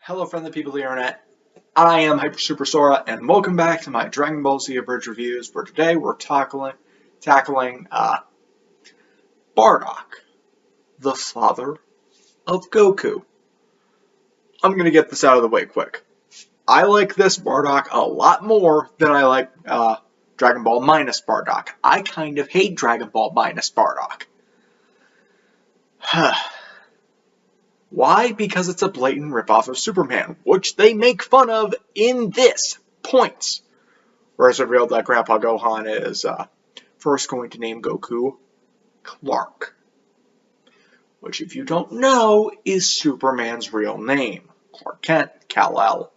Hello friendly people of the internet, I am Hyper Super Sora, and welcome back to my Dragon Ball Z Abridged reviews, where today we're tackling Bardock, the father of Goku. I'm going to get this out of the way quick. I like this Bardock a lot more than I like Dragon Ball minus Bardock. I kind of hate Dragon Ball minus Bardock. Why? Because it's a blatant ripoff of Superman, which they make fun of in this points. Whereas revealed that Grandpa Gohan is first going to name Goku Clark, which, if you don't know, is Superman's real name. Clark Kent, Kal-El.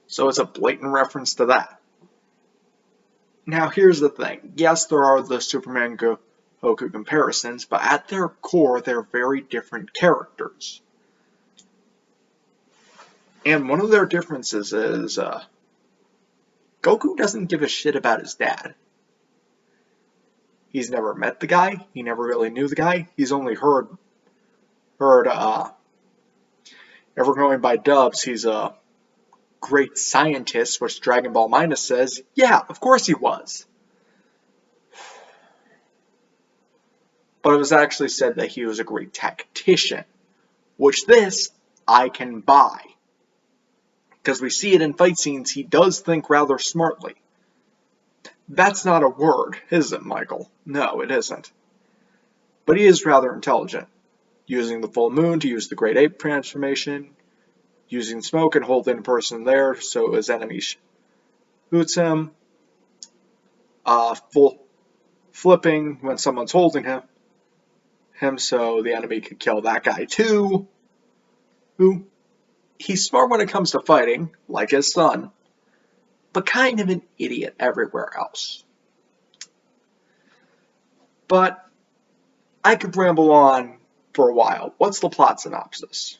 So it's a blatant reference to that. Now here's the thing. Yes, there are the Superman Goku comparisons, but at their core, they're very different characters. And one of their differences is Goku doesn't give a shit about his dad. He's never met the guy. He never really knew the guy. He's only heard ever going by dubs, he's a great scientist, which Dragon Ball Minus says, yeah, of course he was. But it was actually said that he was a great tactician, which this I can buy. Because we see it in fight scenes, he does think rather smartly. That's not a word, is it, Michael? No, it isn't. But he is rather intelligent, using the full moon to use the Great Ape transformation, using smoke and holding a person there so his enemy shoots him, full flipping when someone's holding him so the enemy could kill that guy too. He's smart when it comes to fighting, like his son, but kind of an idiot everywhere else. But I could ramble on for a while. What's the plot synopsis?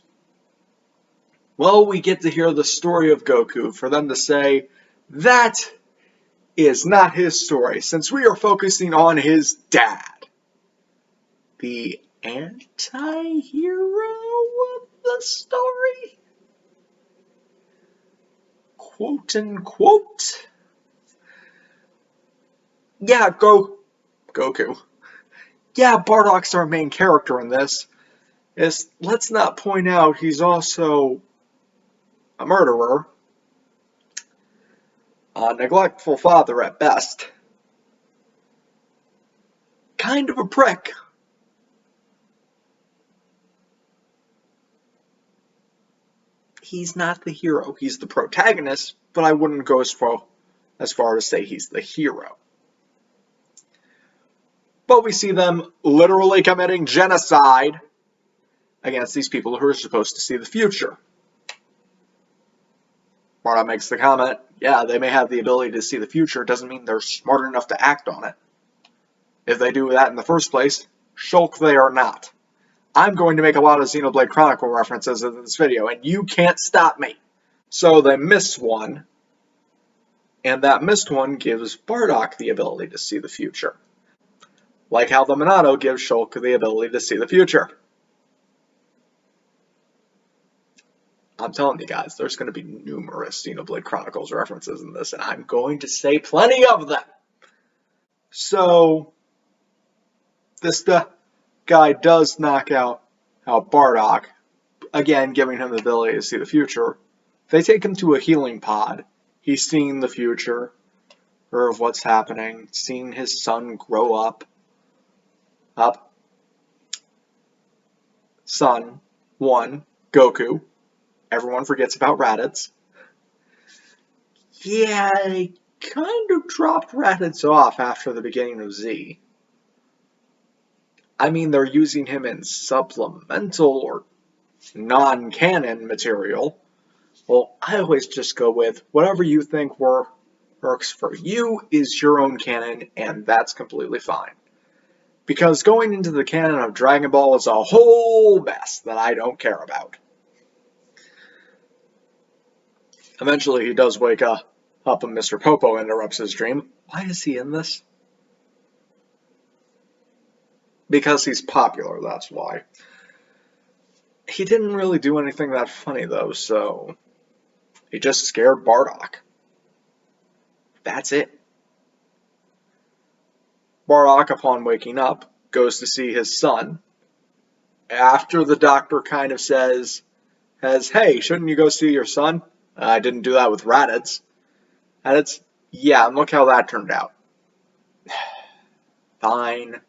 Well, we get to hear the story of Goku for them to say that is not his story, since we are focusing on his dad. The anti-hero of the story? Quote unquote. Yeah, Goku. Yeah, Bardock's our main character in this. Let's not point out he's also a murderer, a neglectful father at best, kind of a prick. He's not the hero. He's the protagonist, but I wouldn't go as far to say he's the hero. But we see them literally committing genocide against these people who are supposed to see the future. Bardock makes the comment, yeah, they may have the ability to see the future, doesn't mean they're smart enough to act on it. If they do that in the first place, shulk they are not. I'm going to make a lot of Xenoblade Chronicle references in this video, and you can't stop me. So they miss one, and that missed one gives Bardock the ability to see the future. Like how the Monado gives Shulk the ability to see the future. I'm telling you guys, there's going to be numerous Xenoblade Chronicles references in this, and I'm going to say plenty of them. So, this guy does knock out Bardock, again giving him the ability to see the future. They take him to a healing pod. He's seeing the future, or of what's happening, seeing his son grow up. Son 1, Goku. Everyone forgets about Raditz. Yeah, they kind of dropped Raditz off after the beginning of Z. I mean, they're using him in supplemental or non-canon material. Well, I always just go with whatever you think works for you is your own canon, and that's completely fine. Because going into the canon of Dragon Ball is a whole mess that I don't care about. Eventually, he does wake up and Mr. Popo interrupts his dream. Why is he in this? Because he's popular, that's why. He didn't really do anything that funny, though, so he just scared Bardock. That's it. Bardock, upon waking up, goes to see his son. After the doctor kind of says, hey, shouldn't you go see your son? I didn't do that with Raditz. Raditz, yeah, and look how that turned out. Fine.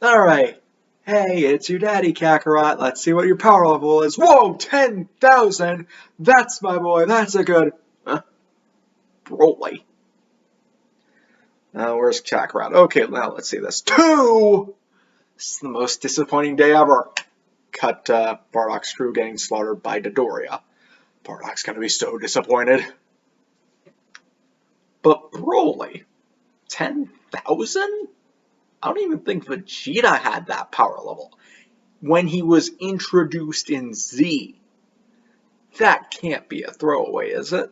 Alright. Hey, it's your daddy, Kakarot. Let's see what your power level is. Whoa, 10,000! That's my boy, that's a good... Broly. Where's Kakarot? Okay, now let's see this. 2! This is the most disappointing day ever. Cut Bardock's crew getting slaughtered by Dodoria. Bardock's gonna be so disappointed. But Broly, 10,000? I don't even think Vegeta had that power level. When he was introduced in Z. That can't be a throwaway, is it?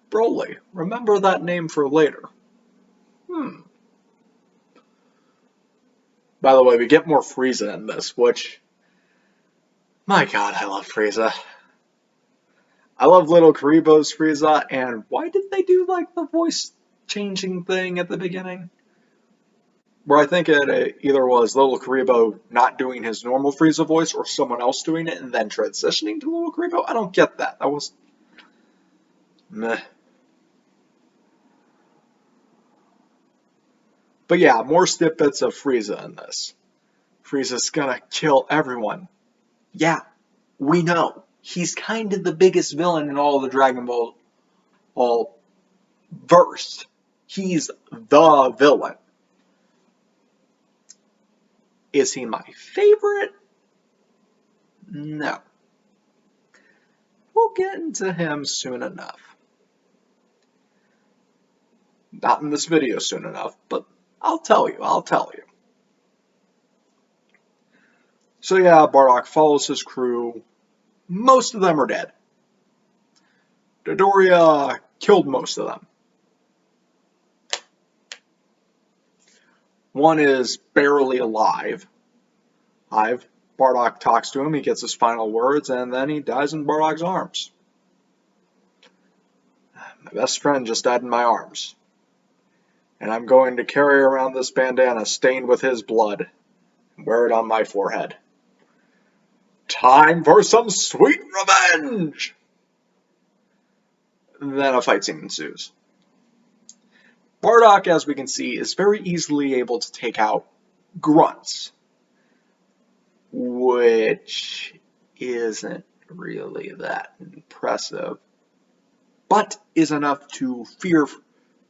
Broly, remember that name for later. By the way, we get more Frieza in this, which... My god, I love Frieza. I love Little Karibo's Frieza, and why did they do, like, the voice-changing thing at the beginning? Where I think it either was Little Karibo not doing his normal Frieza voice, or someone else doing it and then transitioning to Little Karibo. I don't get that. That was... meh. But yeah, more snippets of Frieza in this. Frieza's gonna kill everyone. Yeah, we know. He's kind of the biggest villain in all the Dragon Ball verse. He's the villain. Is he my favorite? No. We'll get into him soon enough. Not in this video soon enough, but I'll tell you. So yeah, Bardock follows his crew. Most of them are dead. Dodoria killed most of them. One is barely alive. Bardock talks to him, he gets his final words, and then he dies in Bardock's arms. My best friend just died in my arms. And I'm going to carry around this bandana stained with his blood and wear it on my forehead. Time for some sweet revenge! Then a fight scene ensues. Bardock, as we can see, is very easily able to take out grunts, which isn't really that impressive, but is enough to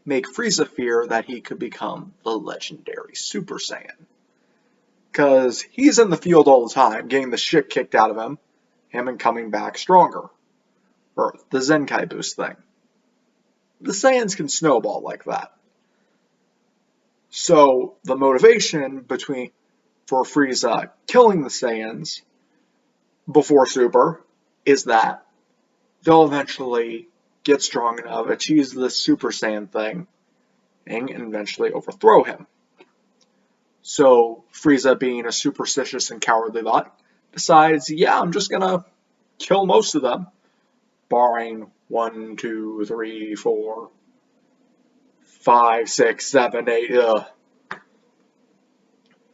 make Frieza fear that he could become the legendary Super Saiyan. Because he's in the field all the time, getting the shit kicked out of him and coming back stronger. Or the Zenkai boost thing. The Saiyans can snowball like that. So the motivation for Frieza killing the Saiyans before Super is that they'll eventually get strong enough, achieve the Super Saiyan thing, and eventually overthrow him. So Frieza, being a superstitious and cowardly lot, decides, yeah, I'm just gonna kill most of them, barring 1, 2, 3, 4, 5, 6, 7, 8.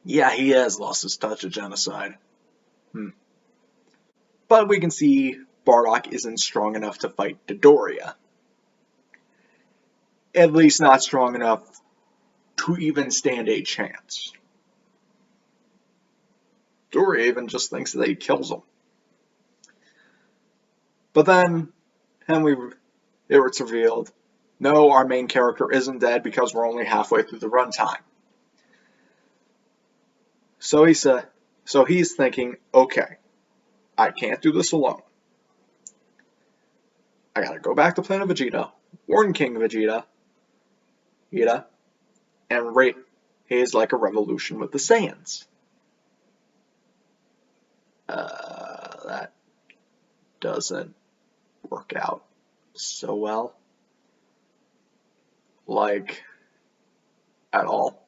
Yeah, he has lost his touch of genocide. But we can see Bardock isn't strong enough to fight Dodoria. At least not strong enough to even stand a chance. Dodoria even just thinks that he kills him. But then it's revealed, no, our main character isn't dead because we're only halfway through the runtime. So he's thinking, okay, I can't do this alone. I gotta go back to Planet Vegeta, warn King Vegeta, and raise like a revolution with the Saiyans. That doesn't work out so well. Like, at all.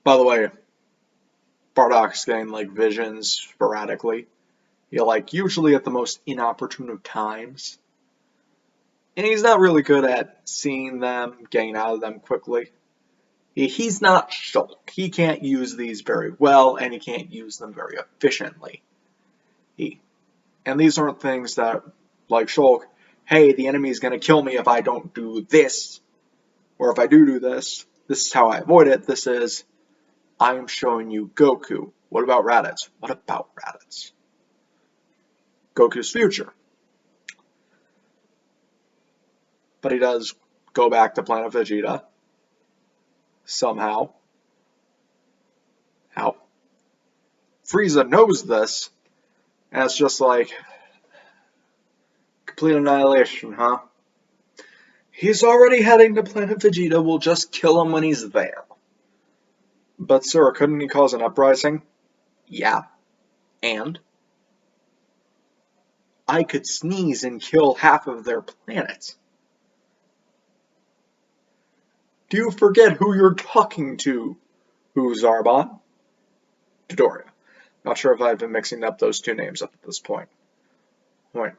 By the way, Bardock's getting like visions sporadically. Like usually at the most inopportune of times. And he's not really good at seeing them, getting out of them quickly. He's not Shulk. He can't use these very well, and he can't use them very efficiently. And these aren't things that, like Shulk, hey, the enemy is going to kill me if I don't do this. Or if I do this, this is how I avoid it. This is, I am showing you Goku. What about Raditz? What about Raditz? Goku's future. But he does go back to Planet Vegeta. Somehow. How? Frieza knows this. And it's just like, complete annihilation, huh? He's already heading to Planet Vegeta. We'll just kill him when he's there. But sir, couldn't he cause an uprising? Yeah. And? I could sneeze and kill half of their planet. Do you forget who you're talking to? Who's Zarbon? Dodoria. Not sure if I've been mixing up those two names up at this point. Wait.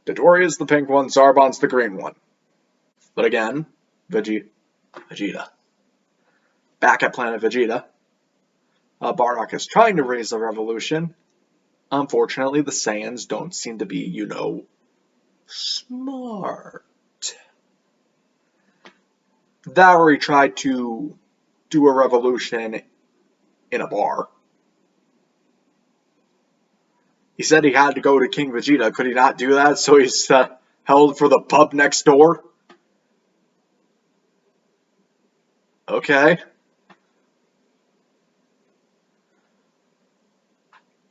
Dodoria's the pink one, Zarbon's the green one. But again, Vegeta. Back at Planet Vegeta, Bardock is trying to raise a revolution. Unfortunately, the Saiyans don't seem to be, smart. Valerie tried to do a revolution in a bar. He said he had to go to King Vegeta. Could he not do that? So he's held for the pub next door? Okay.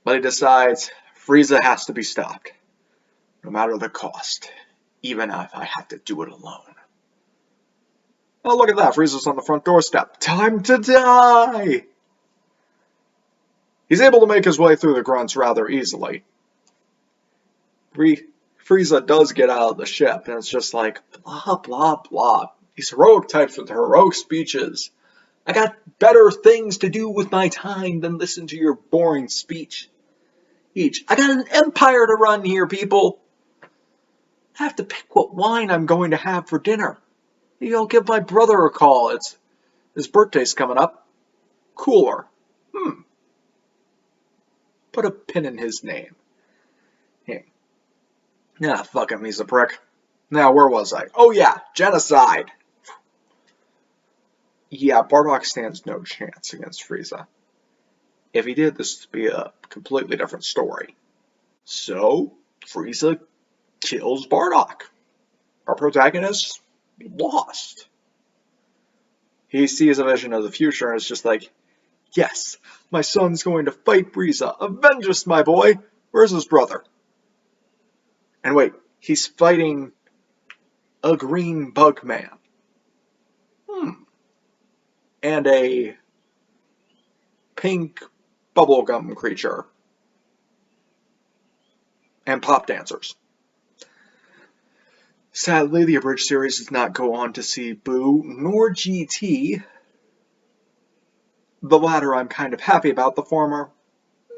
But he decides Frieza has to be stopped. No matter the cost. Even if I have to do it alone. Oh, look at that. Frieza's on the front doorstep. Time to die! He's able to make his way through the grunts rather easily. Frieza does get out of the ship, and it's just like, blah, blah, blah. These heroic types with heroic speeches. I got better things to do with my time than listen to your boring speech. I got an empire to run here, people. I have to pick what wine I'm going to have for dinner. Maybe I'll give my brother a call. His birthday's coming up. Cooler. Put a pin in his name. Nah, fuck him, he's a prick. Now, where was I? Oh yeah, genocide. Yeah, Bardock stands no chance against Frieza. If he did, this would be a completely different story. So, Frieza kills Bardock. Our protagonist lost. He sees a vision of the future and is just like, yes, my son's going to fight Frieza. Avenge us, my boy. Where's his brother? And wait, he's fighting a green bug man. And a pink bubblegum creature. And pop dancers. Sadly, the abridged series does not go on to see Boo nor GT. The latter I'm kind of happy about. The former,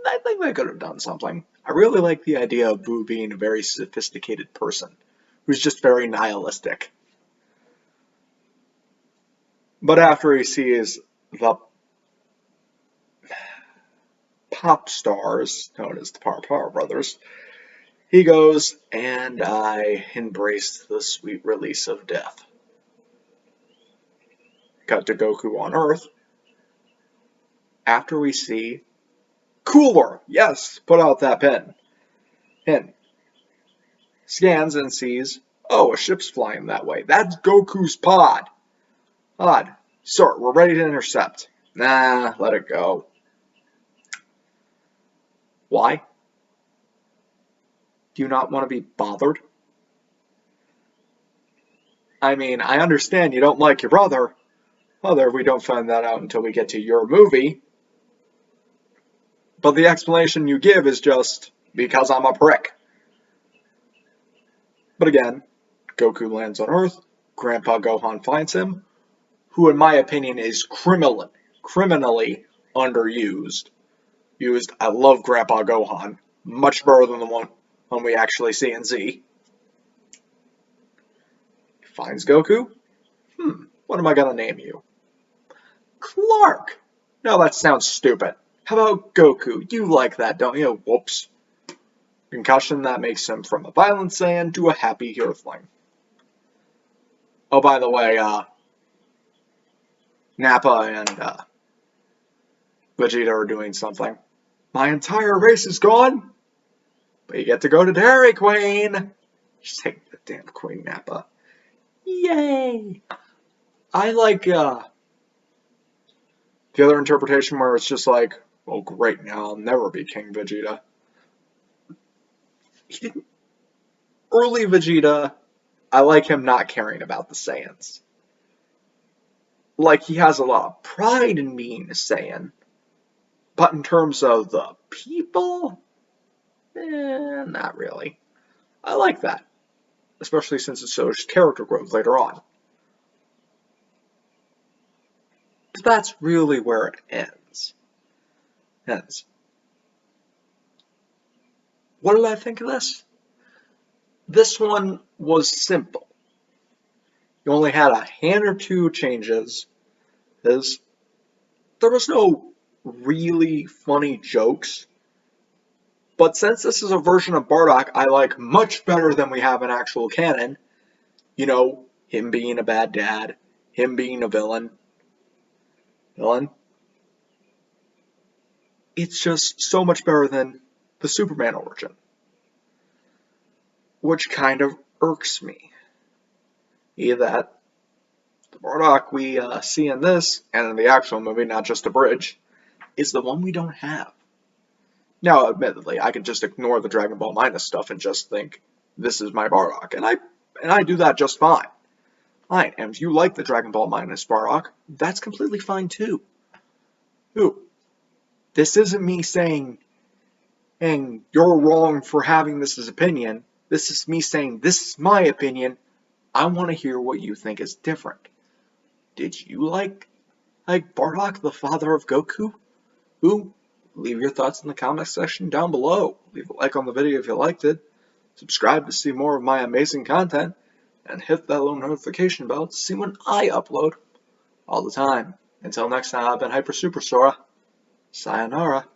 I think they could have done something. I really like the idea of Boo being a very sophisticated person who's just very nihilistic. But after he sees the pop stars, known as the Power Brothers, he goes, and I embrace the sweet release of death. Cut to Goku on Earth. After we see Cooler, yes, put out that pin. Scans and sees, oh, a ship's flying that way. That's Goku's pod. Sir, we're ready to intercept. Nah, let it go. Why? Do you not want to be bothered? I mean, I understand you don't like your brother. Although we don't find that out until we get to your movie. But the explanation you give is just, because I'm a prick. But again, Goku lands on Earth. Grandpa Gohan finds him. Who, in my opinion, is criminally criminally underused. I love Grandpa Gohan. Much better than the one we actually see in Z. Finds Goku. What am I gonna name you? Clark! No, that sounds stupid. How about Goku? You like that, don't you? Whoops. Concussion, that makes him from a violent Saiyan to a happy Earthling. Oh, by the way, Nappa and Vegeta are doing something. My entire race is gone, but you get to go to Dairy Queen. Just take the damn Queen, Nappa. Yay! I like the other interpretation where it's just like, oh great, now I'll never be King Vegeta. Early Vegeta, I like him not caring about the Saiyans. Like, he has a lot of pride in being a Saiyan. But in terms of the people, not really. I like that. Especially since it shows character growth later on. But that's really where it ends. What did I think of this? This one was simple. You only had a hand or two changes. There was no really funny jokes. But since this is a version of Bardock I like much better than we have in actual canon, you know, him being a bad dad, him being a villain, it's just so much better than the Superman origin. Which kind of irks me. Either that, the Bardock we see in this, and in the actual movie, not just a bridge, is the one we don't have. Now, admittedly, I could just ignore the Dragon Ball Minus stuff and just think, this is my Bardock, and I do that just fine. Fine, and if you like the Dragon Ball Minus Bardock, that's completely fine too. This isn't me saying, and you're wrong for having this as opinion. This is me saying, this is my opinion. I want to hear what you think is different. Did you like Bardock, the father of Goku? Leave your thoughts in the comment section down below. Leave a like on the video if you liked it. Subscribe to see more of my amazing content. And hit that little notification bell to see when I upload all the time. Until next time, I've been Hyper Super Sora. Sayonara.